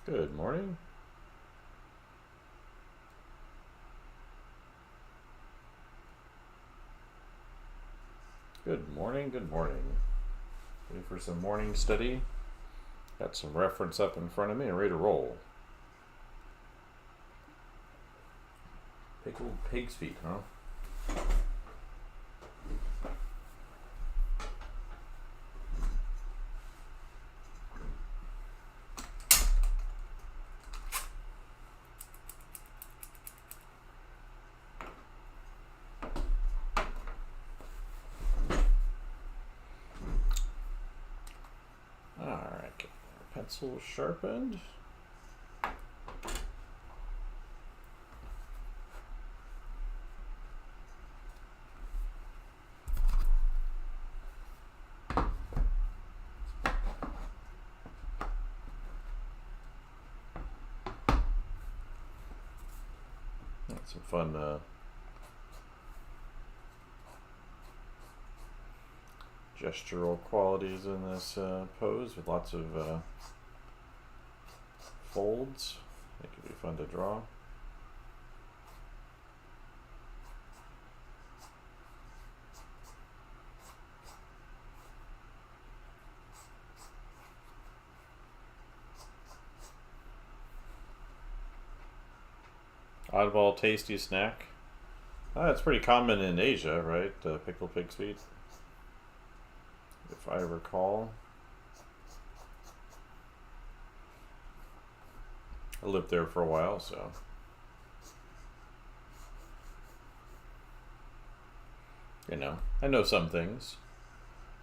Good morning. Good morning, good morning. Ready for some morning study? Got some reference up in front of me and ready to roll. Pickled pig's feet, huh? Alright, get our pencil sharpened. Got some fun gestural qualities in this pose with lots of folds. It could be fun to draw. Oddball tasty snack. It's pretty common in Asia, right? Pickled pig's feet, if I recall. I lived there for a while, so you know, I know some things,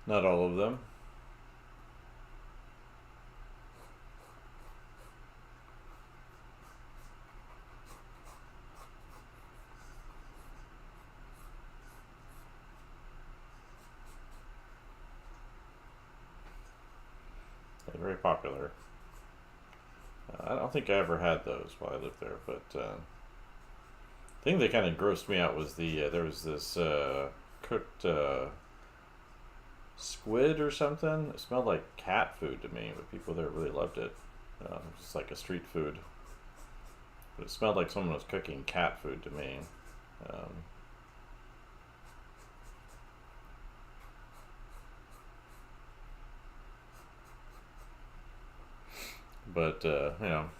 not all of them. They're very popular. I don't think I ever had those while I lived there, but the thing that kind of grossed me out was there was this cooked squid or something. It smelled like cat food to me, but people there really loved it. It was just like a street food, but it smelled like someone was cooking cat food to me. But you know,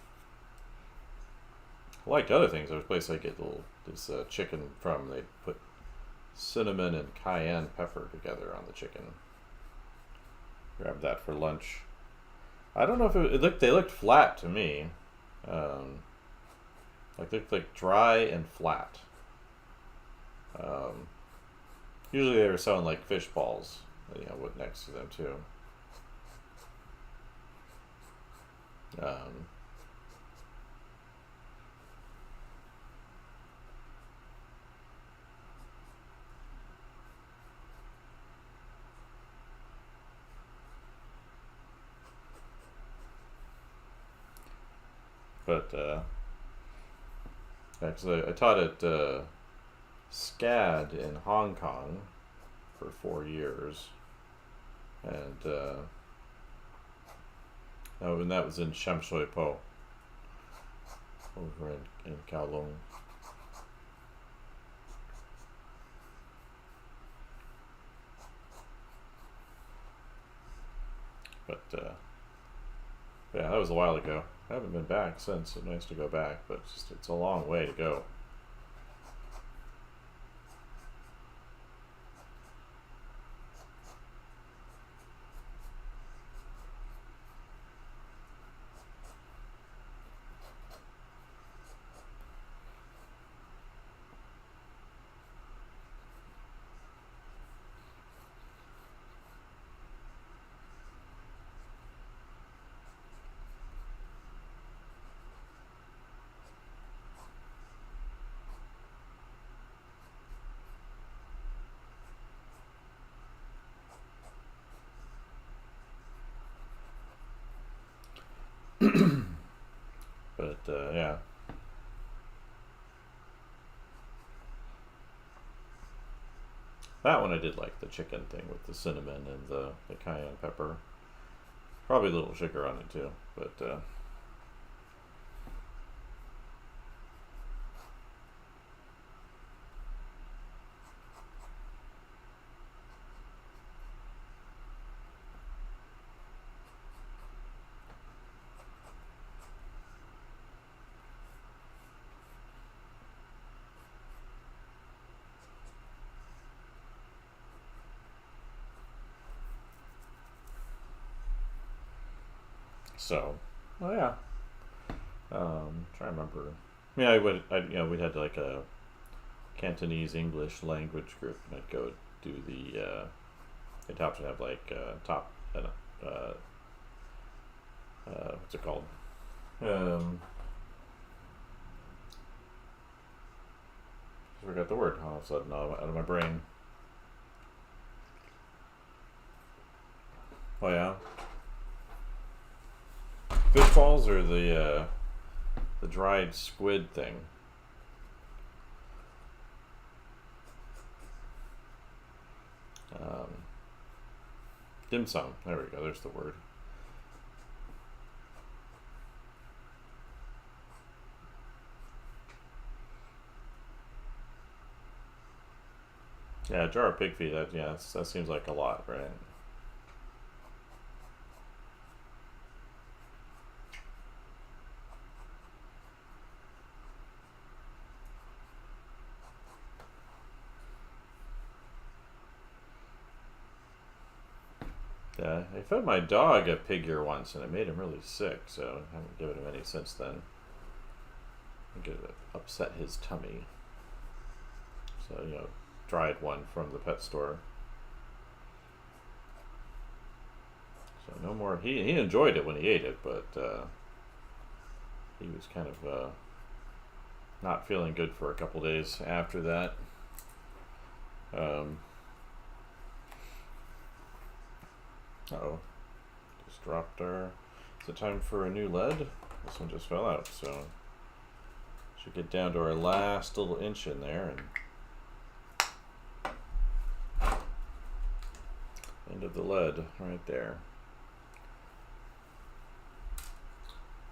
I liked other things. There's a place I get this chicken from. They put cinnamon and cayenne pepper together on the chicken. Grabbed that for lunch. I don't know if it looked. They looked flat to me. Like they looked like dry and flat. Usually they were selling like fish balls, you know, with next to them too. But actually, I taught at SCAD in Hong Kong for 4 years, and and that was in Shamshui Po, over in Kowloon. But yeah, that was a while ago. I haven't been back since. It's nice to go back, but it's a long way to go. But yeah. That one I did like, the chicken thing with the cinnamon and the cayenne pepper. Probably a little sugar on it too, but So, oh yeah. Trying to remember. Yeah, we'd had like a Cantonese English language group, and I'd go do the. They'd have to have like top. What's it called? Um, I forgot the word all of a sudden out of my brain. Oh yeah, fish balls or the dried squid thing. Um, Dim sum. There we go. There's the word. Yeah, a jar of pig feet. That seems like a lot, right? Yeah, I fed my dog a pig ear once, and it made him really sick. So I haven't given him any since then. I think it upset his tummy. So dried one from the pet store. So no more. He enjoyed it when he ate it, but he was kind of not feeling good for a couple days after that. Uh-oh. Just dropped our... Is it time for a new lead? This one just fell out, so... Should get down to our last little inch in there, and... End of the lead, right there.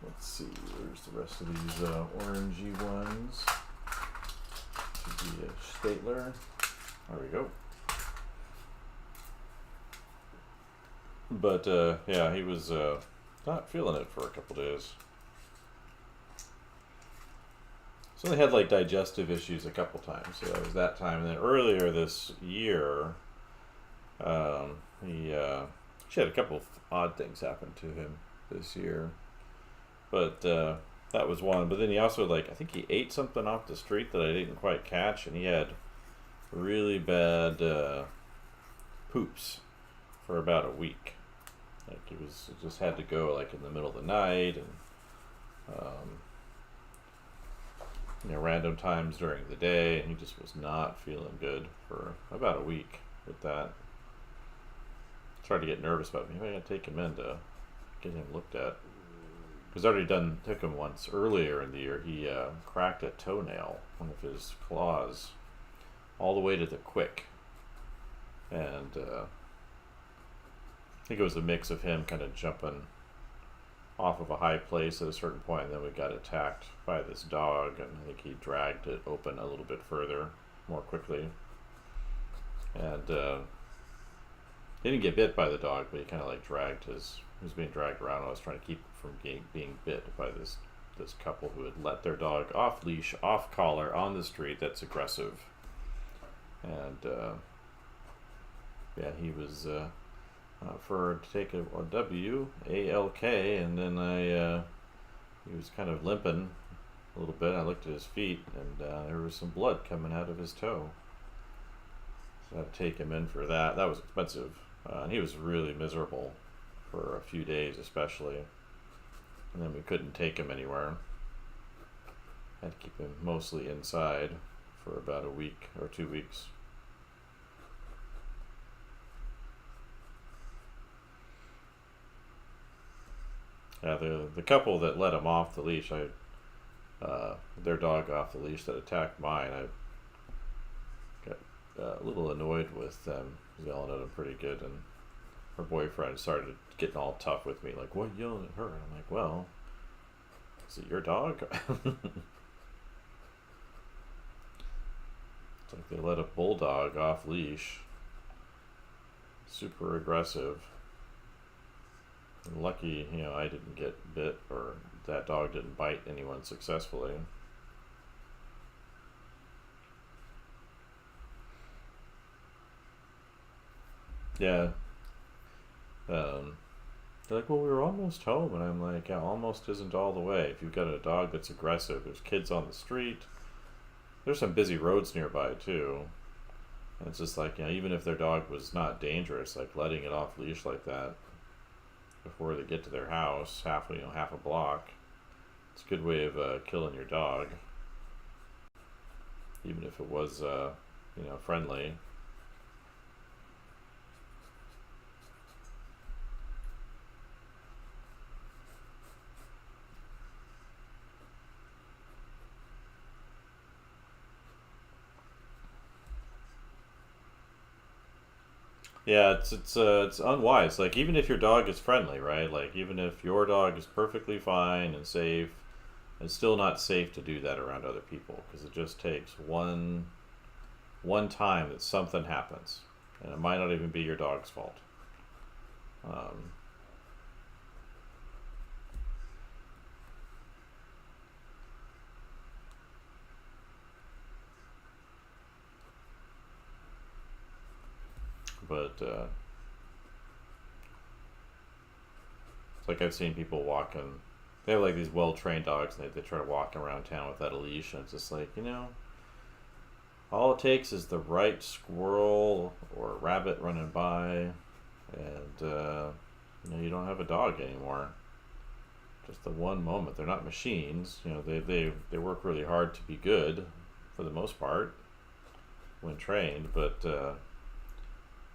Let's see, where's the rest of these orangey ones? Should be a Statler. There we go. But yeah, he was not feeling it for a couple days. So they had like digestive issues a couple times. So that was that time. And then earlier this year, he had a couple of odd things happen to him this year. But that was one. But then he also I think he ate something off the street that I didn't quite catch, and he had really bad poops for about a week. Like it just had to go like in the middle of the night, and random times during the day, and he just was not feeling good for about a week with that. Started to get nervous about maybe I gotta take him in to get him looked at. Because I already took him once earlier in the year. He cracked a toenail, one of his claws, all the way to the quick, and I think it was a mix of him kind of jumping off of a high place at a certain point, and then we got attacked by this dog, and I think he dragged it open a little bit further, more quickly. And he didn't get bit by the dog, but he kind of like he was being dragged around. I was trying to keep him from being bit by this couple who had let their dog off leash, off collar, on the street. That's aggressive. And yeah, he was for to take a WALK, and then he was kind of limping a little bit. I looked at his feet, and there was some blood coming out of his toe. So I had to take him in for that. That was expensive, and he was really miserable for a few days, especially. And then we couldn't take him anywhere. Had to keep him mostly inside for about a week or 2 weeks. Yeah, the couple that let him off the leash, their dog off the leash that attacked mine, I got a little annoyed with them yelling at him pretty good, and her boyfriend started getting all tough with me, like, "What, you yelling at her?" And I'm like, "Well, is it your dog?" It's like they let a bulldog off leash, super aggressive. And lucky, I didn't get bit, or that dog didn't bite anyone successfully. Yeah. They're like, well, we were almost home. And I'm like, yeah, almost isn't all the way. If you've got a dog that's aggressive, there's kids on the street. There's some busy roads nearby, too. And it's just like, even if their dog was not dangerous, like letting it off leash like that before they get to their house, half a block, it's a good way of killing your dog, even if it was, friendly. Yeah, it's unwise. Like even if your dog is friendly, right? Like even if your dog is perfectly fine and safe, it's still not safe to do that around other people because it just takes one time that something happens, and it might not even be your dog's fault. Um, but it's like I've seen people walking. They have like these well trained dogs, and they try to walk around town without a leash, and it's just like all it takes is the right squirrel or rabbit running by, and you don't have a dog anymore. Just the one moment. They're not machines. They work really hard to be good, for the most part, when trained, but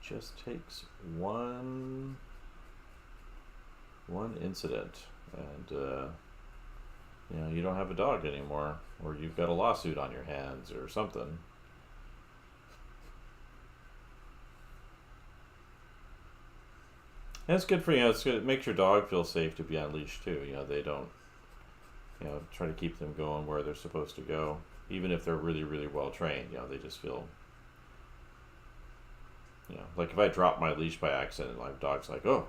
just takes one incident, and you don't have a dog anymore, or you've got a lawsuit on your hands or something. And it's good for it's good. It makes your dog feel safe to be on leash too. They don't try to keep them going where they're supposed to go, even if they're really really well trained. They just feel like if I drop my leash by accident, my dog's like, oh,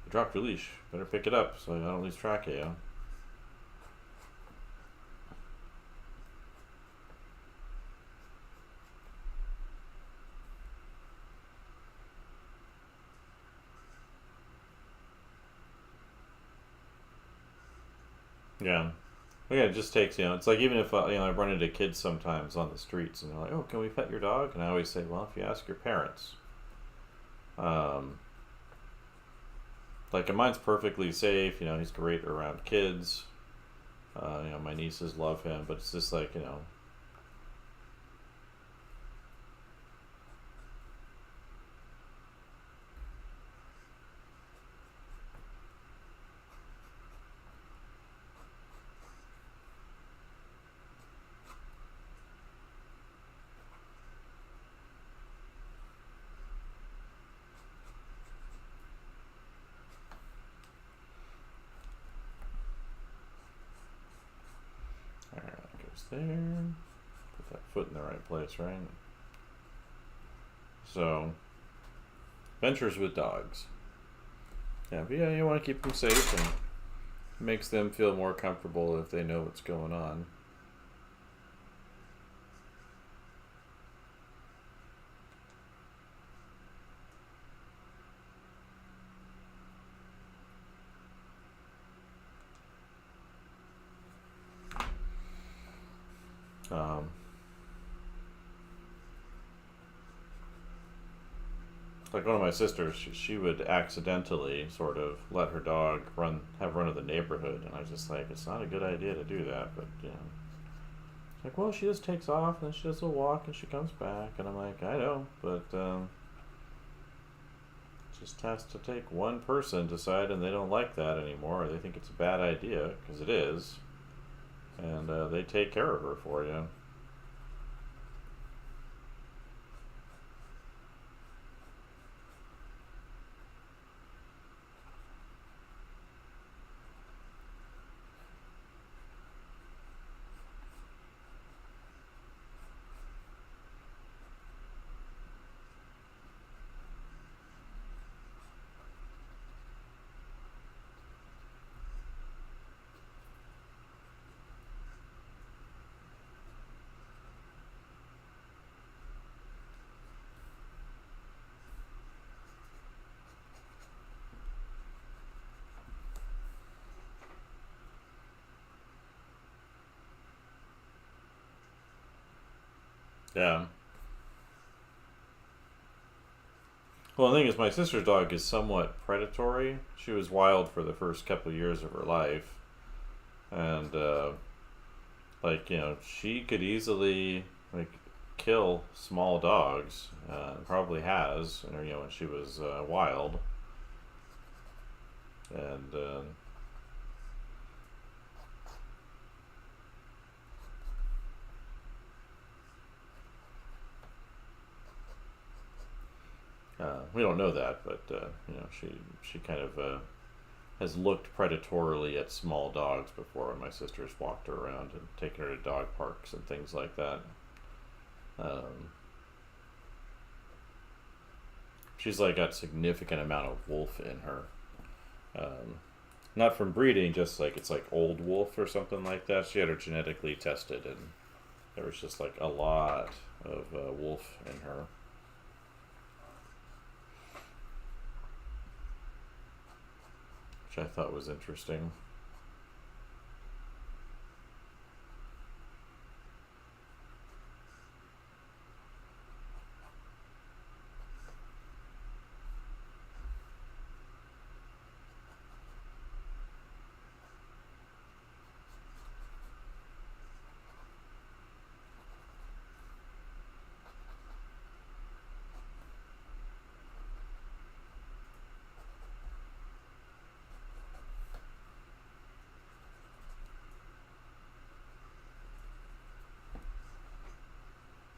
you dropped your leash, better pick it up so I don't lose track of you. Yeah. Yeah, it just takes, it's like even if, I run into kids sometimes on the streets and they're like, oh, can we pet your dog? And I always say, well, if you ask your parents. Um, and mine's perfectly safe, he's great around kids. My nieces love him, but it's just like, alright, that goes there. Put that foot in the right place, right? So, ventures with dogs. Yeah, but you want to keep them safe, and it makes them feel more comfortable if they know what's going on. Um, like one of my sisters, she would accidentally sort of let her dog have run of the neighborhood, and I was just like, it's not a good idea to do that, but it's like, well, she just takes off and then she does a walk and she comes back, and I'm like, I know, but just has to take one person decide, and they don't like that anymore, or they think it's a bad idea because it is, and they take care of her for you. Yeah. Well, the thing is, my sister's dog is somewhat predatory. She was wild for the first couple of years of her life, and like she could easily like kill small dogs. Probably has, when she was wild, and we don't know that, but she kind of has looked predatorily at small dogs before when my sister's walked her around and taken her to dog parks and things like that. Um, she's like got significant amount of wolf in her. Um, Not from breeding, just like it's like old wolf or something like that. She had her genetically tested, and there was just like a lot of wolf in her. Which I thought was interesting.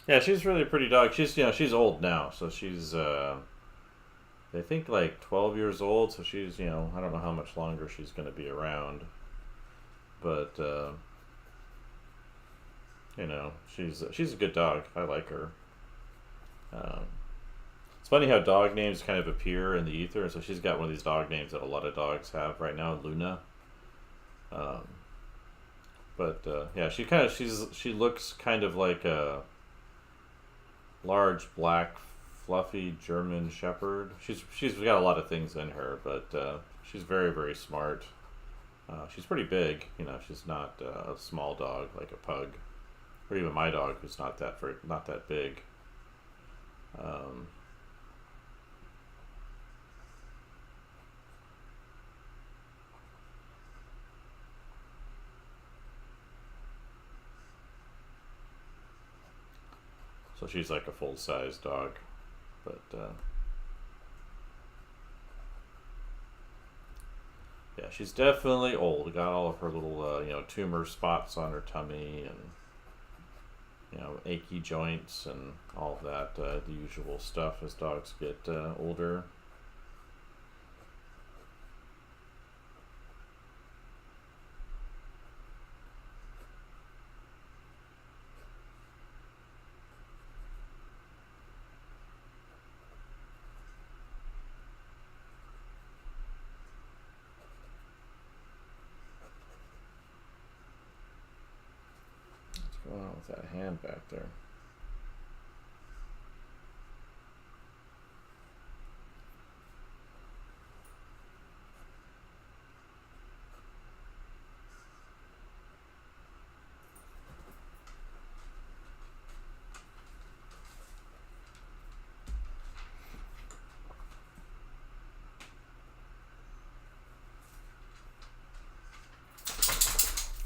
Yeah, she's really a pretty dog. She's old now, so she's they think like 12 years old, so she's I don't know how much longer she's going to be around, but she's a good dog. I like her. Um, it's funny how dog names kind of appear in the ether, and so she's got one of these dog names that a lot of dogs have right now, Luna. Um, but yeah, she looks kind of like a large black fluffy German Shepherd. She's got a lot of things in her, but she's very very smart. She's pretty big. She's not a small dog like a pug, or even my dog, who's not that big. Um, so she's like a full size dog, but yeah, she's definitely old. Got all of her little tumor spots on her tummy, and achy joints and all of that, the usual stuff as dogs get older. What's going on with that hand back there?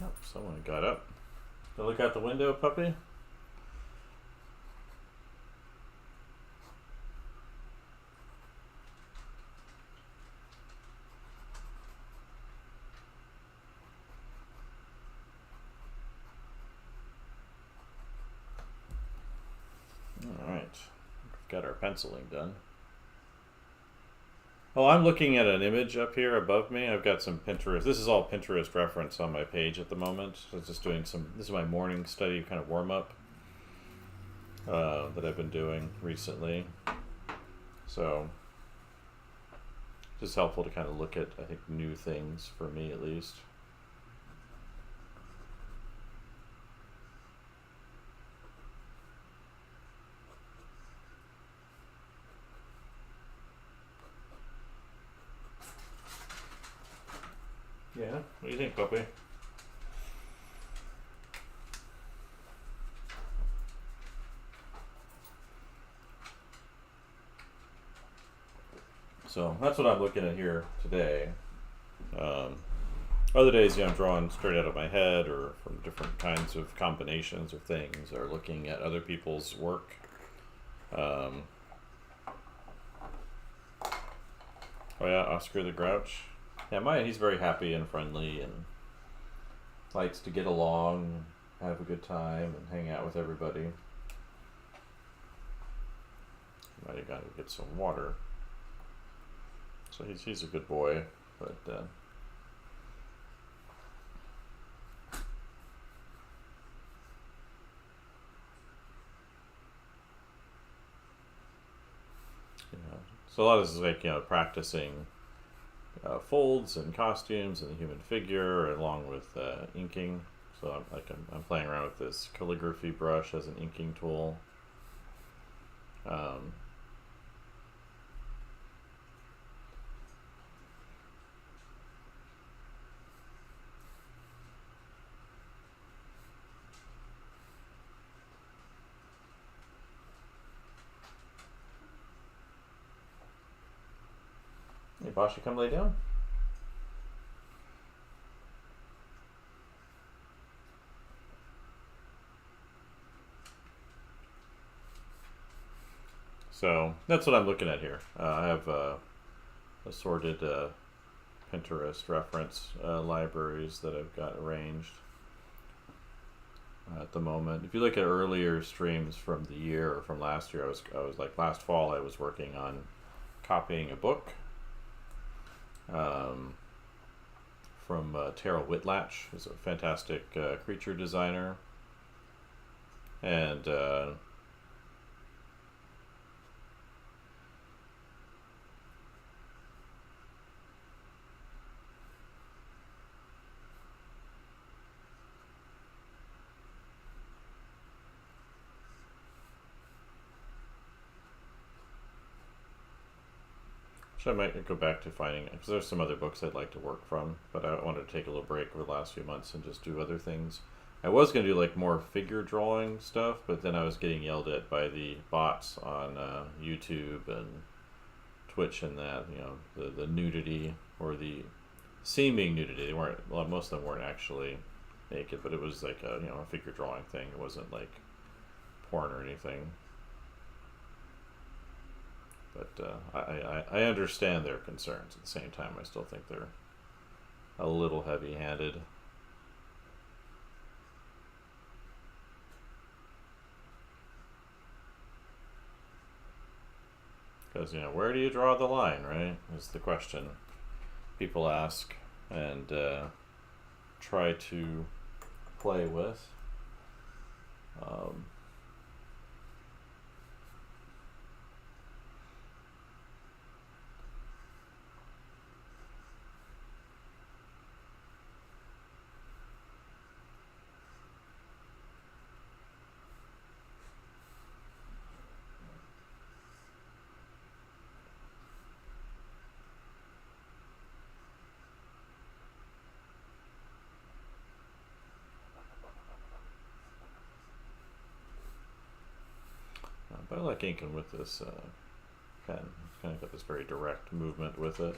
Oh, someone got up. Go look out the window, puppy. All right, got our penciling done. Oh, I'm looking at an image up here above me. I've got some Pinterest. This is all Pinterest reference on my page at the moment. So I was just doing some. This is my morning study kind of warm up that I've been doing recently. So just helpful to kind of look at, I think, new things for me at least. Yeah. What do you think, puppy? So that's what I'm looking at here today. Other days, I'm drawing straight out of my head or from different kinds of combinations of things, or looking at other people's work. Oh yeah, Oscar the Grouch. Yeah, he's very happy and friendly and likes to get along, have a good time, and hang out with everybody. Might have got to get some water. So he's a good boy, but so a lot of this is like practicing folds and costumes and the human figure, along with inking. So I'm playing around with this calligraphy brush as an inking tool. Hey, Bosch, you come lay down? So that's what I'm looking at here. I have assorted Pinterest reference libraries that I've got arranged at the moment. If you look at earlier streams from the year or from last year, I was like last fall I was working on copying a book from Tara Whitlatch, who's a fantastic creature designer, and I might go back to finding, because there's some other books I'd like to work from, but I wanted to take a little break over the last few months and just do other things. I was going to do like more figure drawing stuff, but then I was getting yelled at by the bots on YouTube and Twitch and that, the nudity or the seeming nudity. They weren't, well, most of them weren't actually naked, but it was like a figure drawing thing. It wasn't like porn or anything. But I understand their concerns. At the same time, I still think they're a little heavy-handed. Because, where do you draw the line, right? Is the question people ask and try to play with. But I like inking with this pen. It's kind of got this very direct movement with it.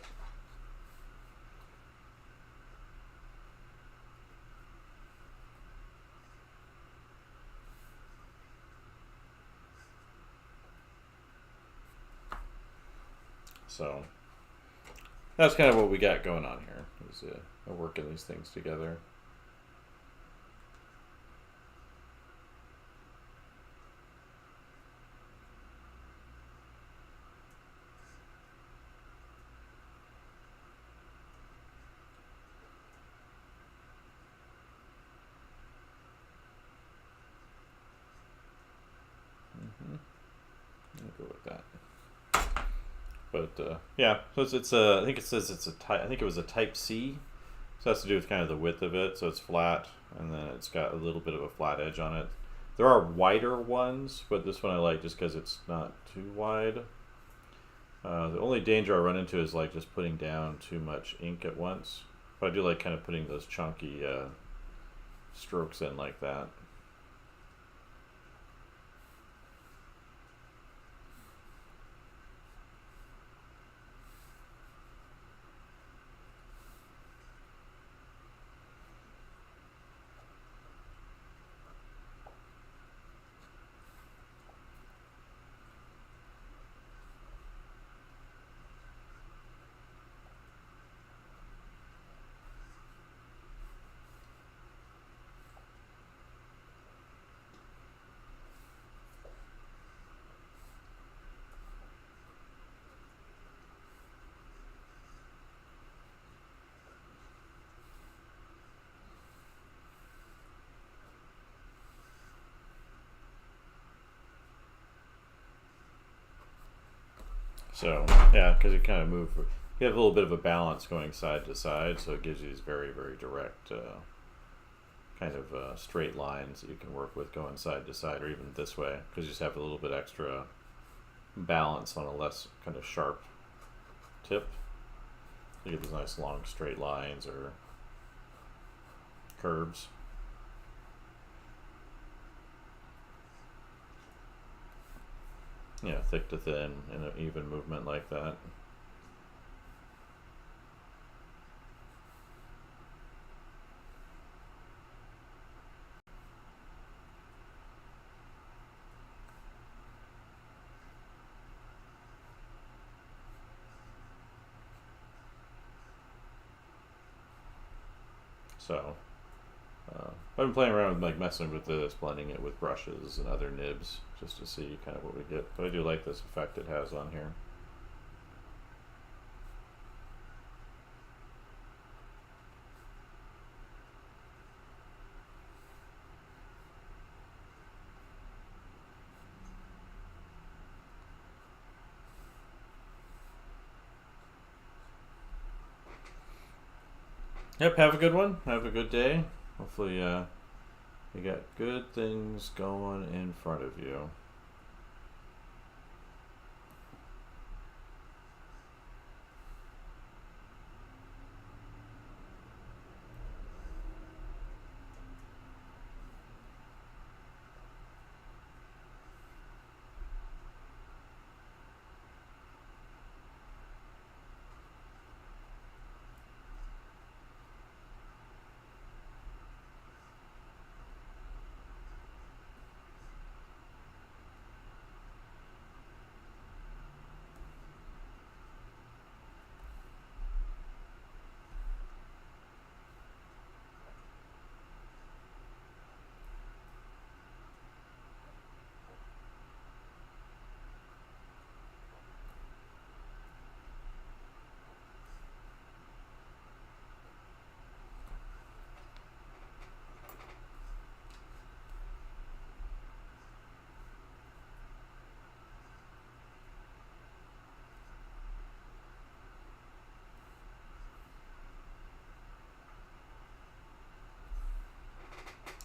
So that's kind of what we got going on here. Is working these things together. I'll go with that. But yeah, so it's I think it says it's a type. I think it was a Type C. So it has to do with kind of the width of it. So it's flat, and then it's got a little bit of a flat edge on it. There are wider ones, but this one I like just because it's not too wide. The only danger I run into is like just putting down too much ink at once. But I do like kind of putting those chunky strokes in like that. So yeah, because you kind of move, you have a little bit of a balance going side to side, so it gives you these very very direct kind of straight lines that you can work with going side to side, or even this way, because you just have a little bit extra balance on a less kind of sharp tip. You get these nice long straight lines or curves. Yeah, thick to thin in an even movement like that. So I've been playing around with like messing with this, blending it with brushes and other nibs just to see kind of what we get. But I do like this effect it has on here. Yep, have a good one. Have a good day. Hopefully you got good things going in front of you.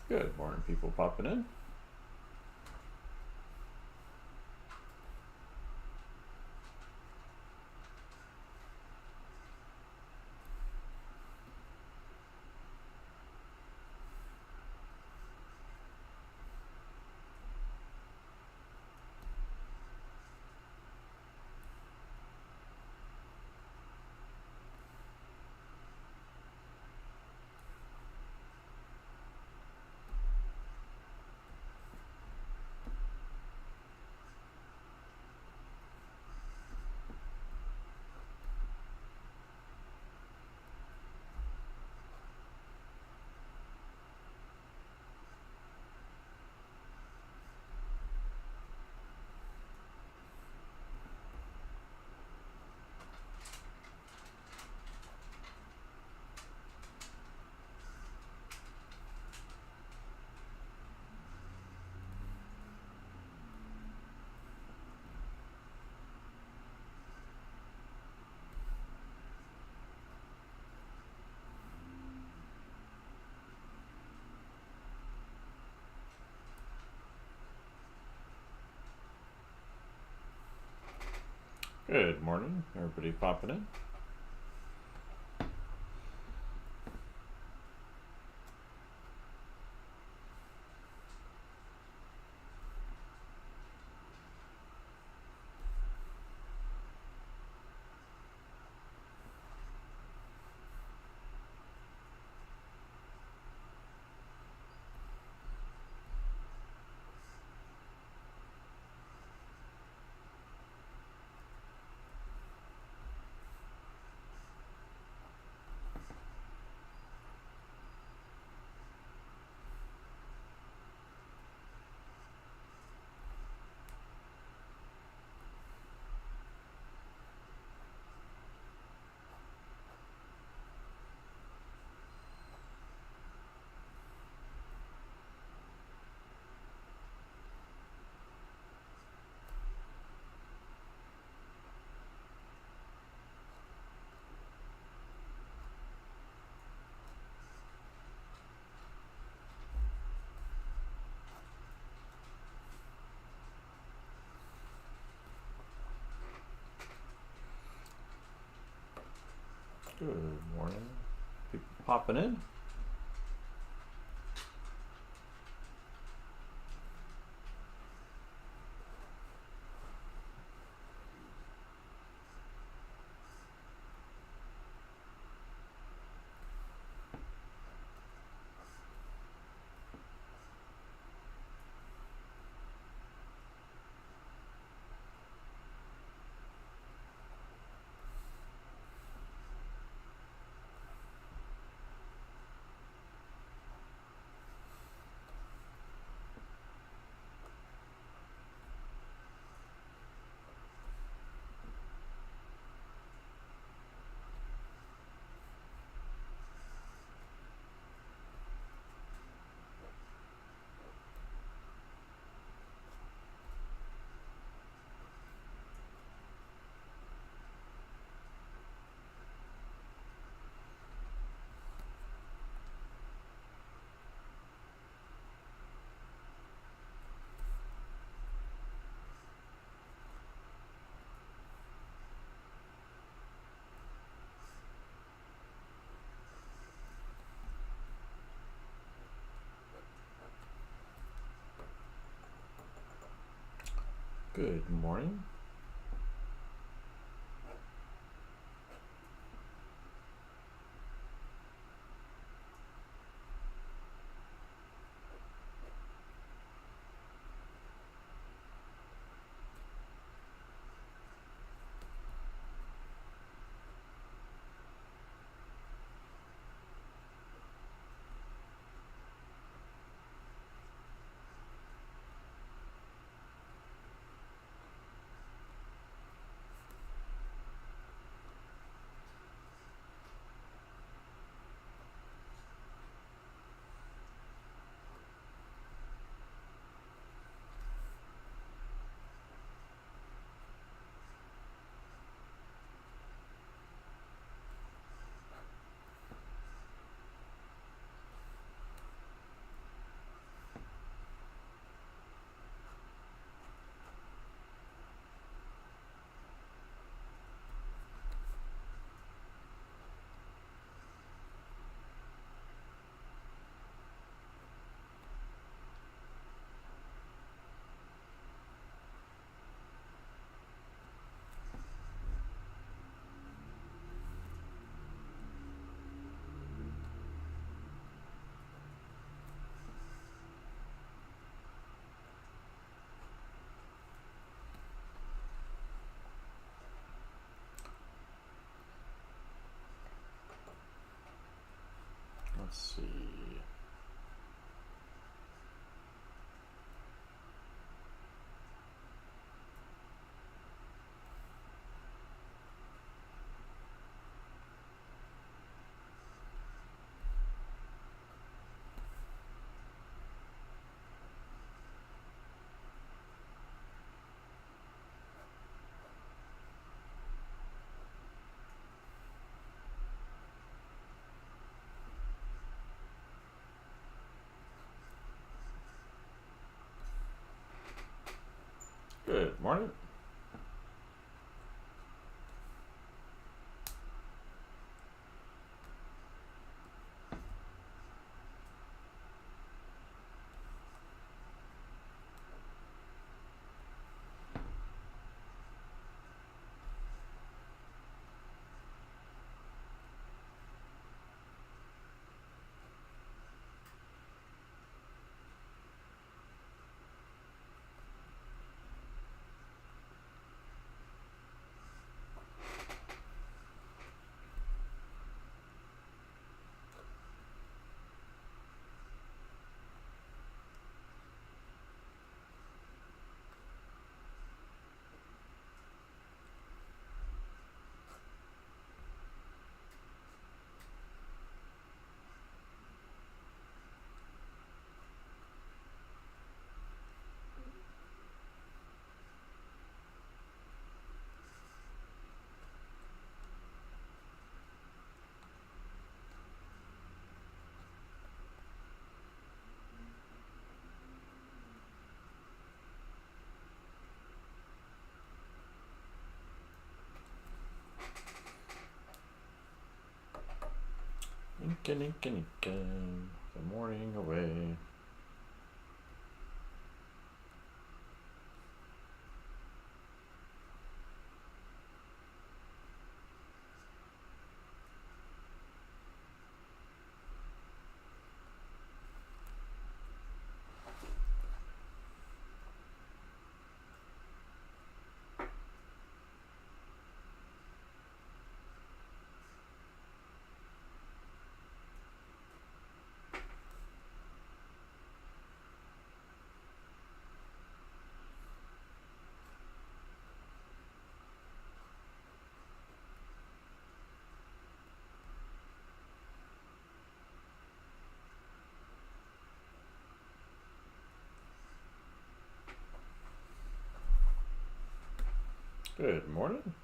Good morning, people popping in. Good morning, everybody popping in. Good morning. People popping in. Good morning. Let's see. Good morning. The morning away. Good morning.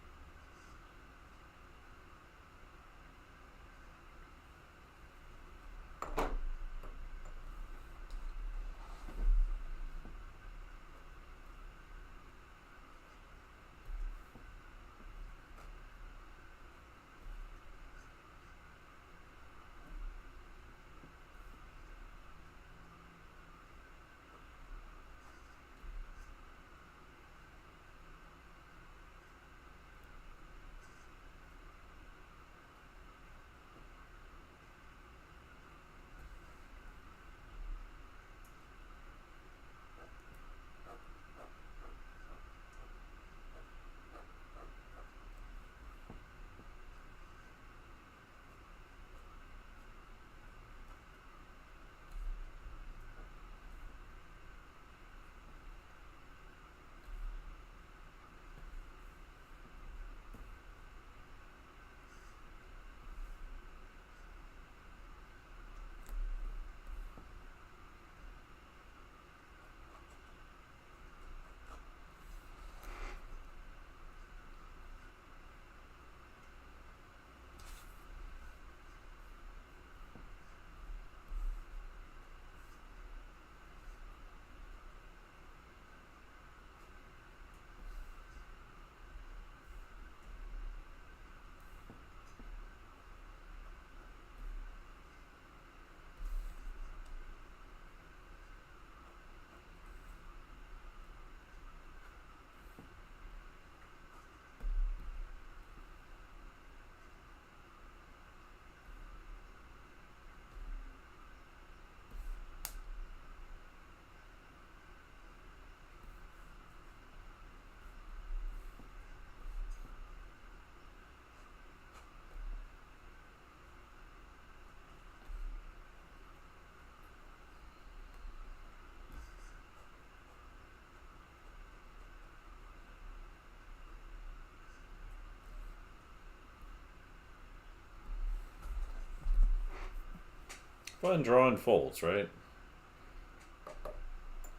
Fun drawing folds, right?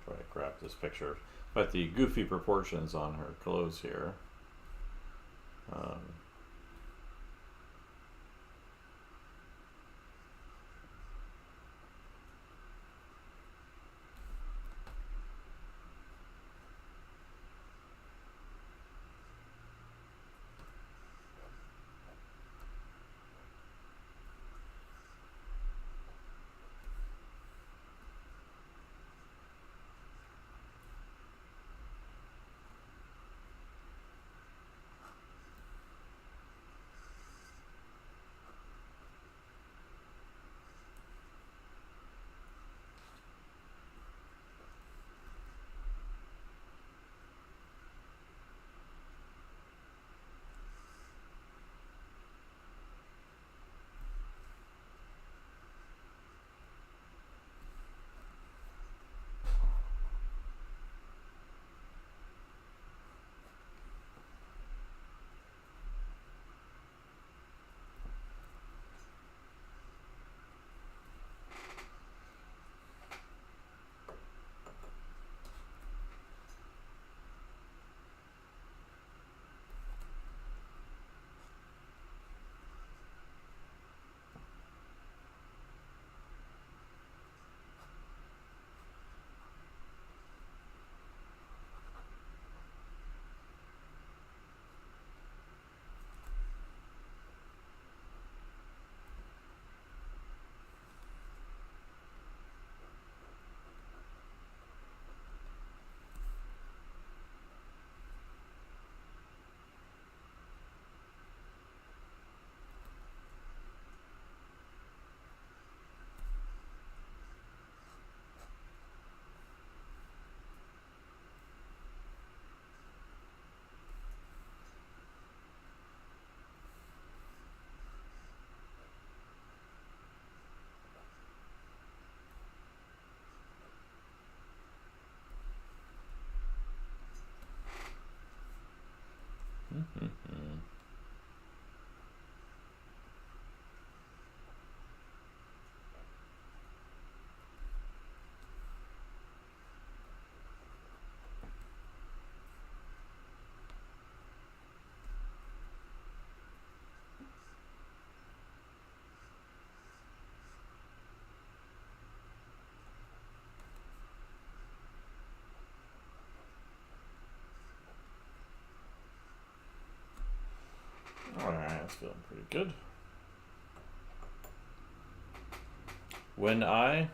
Try to grab this picture. But the goofy proportions on her clothes here. Um, Alright, that's feeling pretty good. When I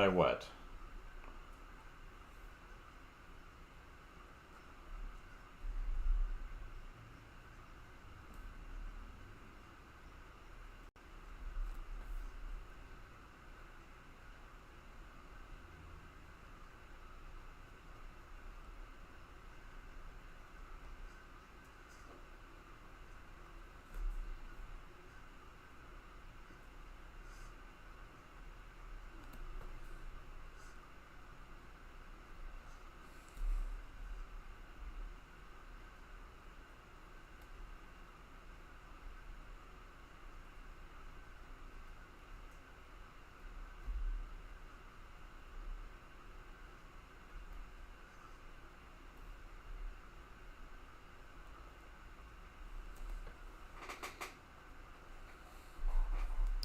what?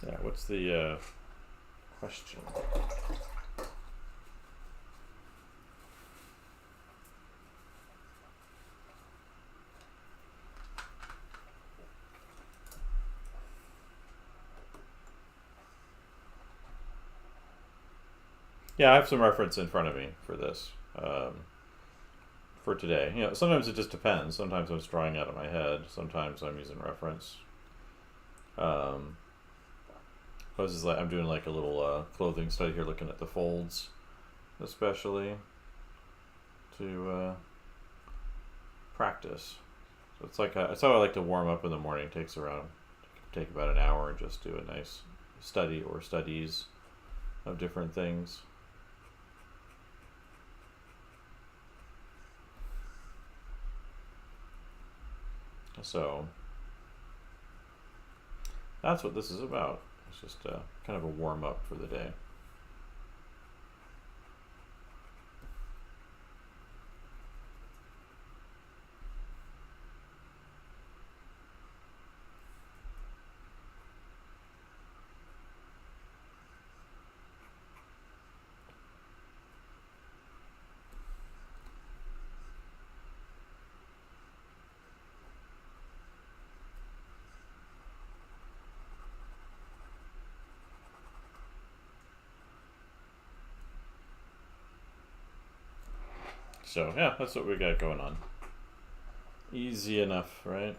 Yeah, what's the question? Yeah, I have some reference in front of me for this, for today. You know, sometimes it just depends. Sometimes I'm just drawing out of my head. Sometimes I'm using reference. I'm doing like a little clothing study here, looking at the folds, especially to practice. So it's like it's how I like to warm up in the morning. It take about an hour and just do a nice study or studies of different things. So that's what this is about. It's just kind of a warm up for the day. So yeah, that's what we got going on. Easy enough, right?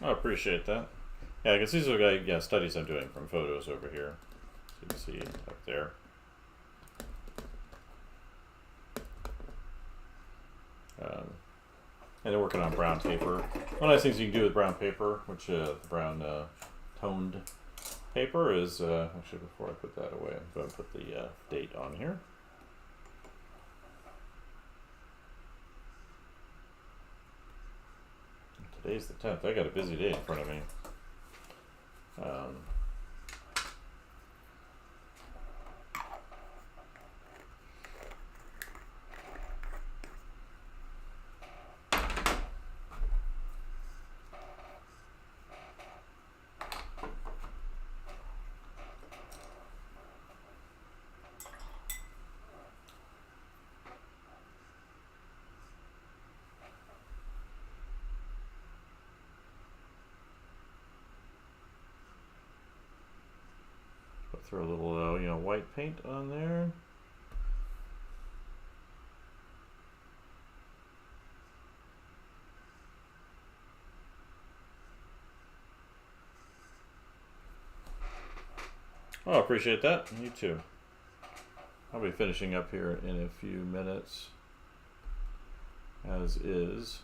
I appreciate that. Yeah, I can see some studies I'm doing from photos over here. So you can see up there. And they're working on brown paper. One of the things you can do with brown paper, which the brown toned paper is, actually before I put that away, I'm going to put the date on here. Today's the 10th. I got a busy day in front of me. Throw a little, white paint on there. Oh, appreciate that. You too. I'll be finishing up here in a few minutes, as is.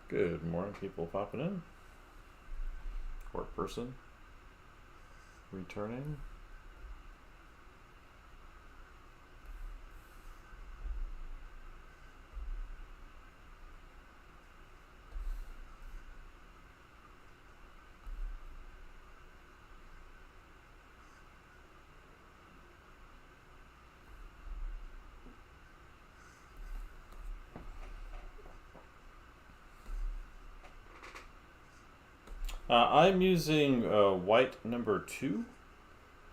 Good morning, people popping in. Or person returning. I'm using white number 2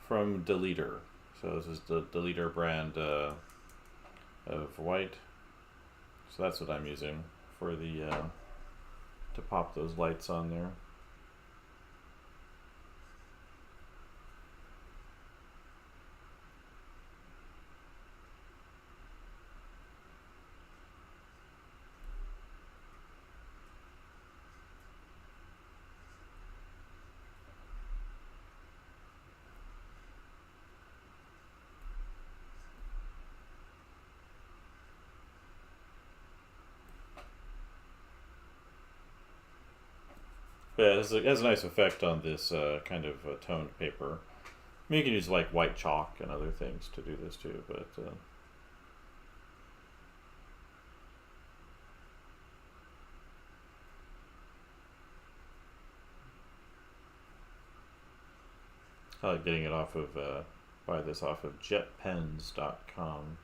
from Deleter. So this is the Deleter brand of white. So that's what I'm using for the to pop those lights on there. Yeah, it has a nice effect on this kind of toned paper. I mean, you can use like white chalk and other things to do this too, but I like getting it off of, buy this off of jetpens.com.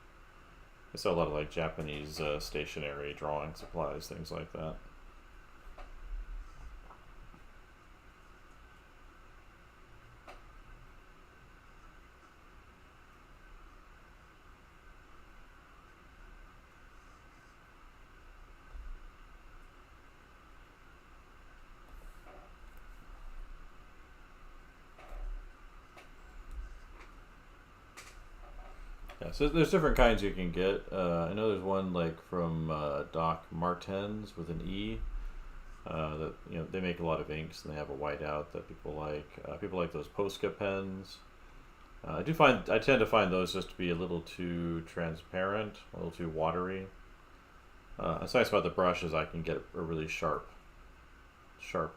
They sell a lot of like Japanese stationery, drawing supplies, things like that. Yeah, so there's different kinds you can get. I know there's one like from Doc Martens with an E. That they make a lot of inks and they have a whiteout that people like. People like those Posca pens. I tend to find those just to be a little too transparent, a little too watery. What's nice about the brush is I can get a really sharp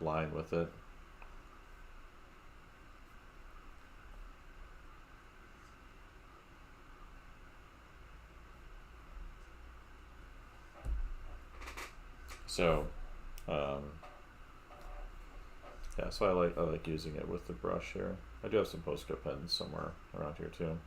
line with it. So, yeah, so I like using it with the brush here. I do have some Posca pens somewhere around here too.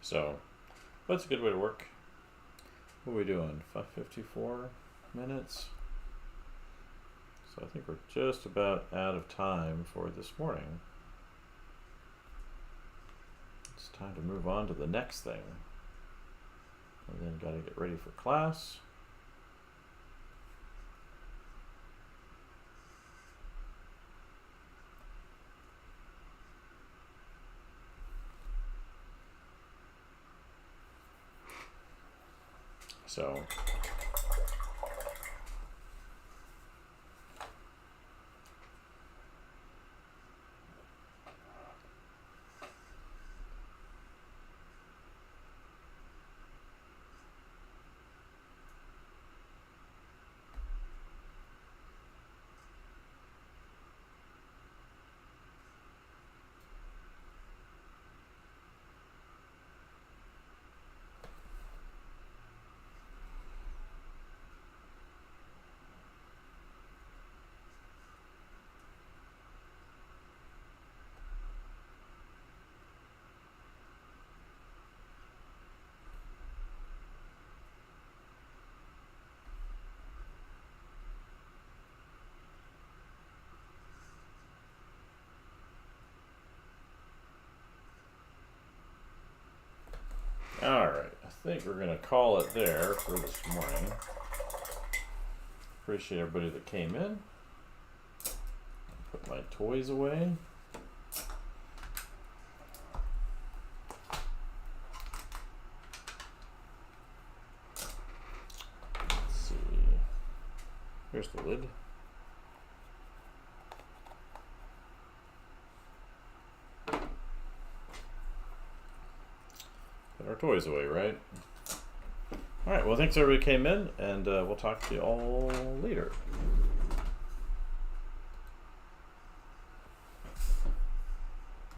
So that's a good way to work. What are we doing? 5:54 minutes. So I think we're just about out of time for this morning. It's time to move on to the next thing. And then got to get ready for class. So alright, I think we're going to call it there for this morning. Appreciate everybody that came in. Put my toys away. Let's see. Here's the lid. Put our toys away, right? Alright, well, thanks everybody came in, and we'll talk to you all later.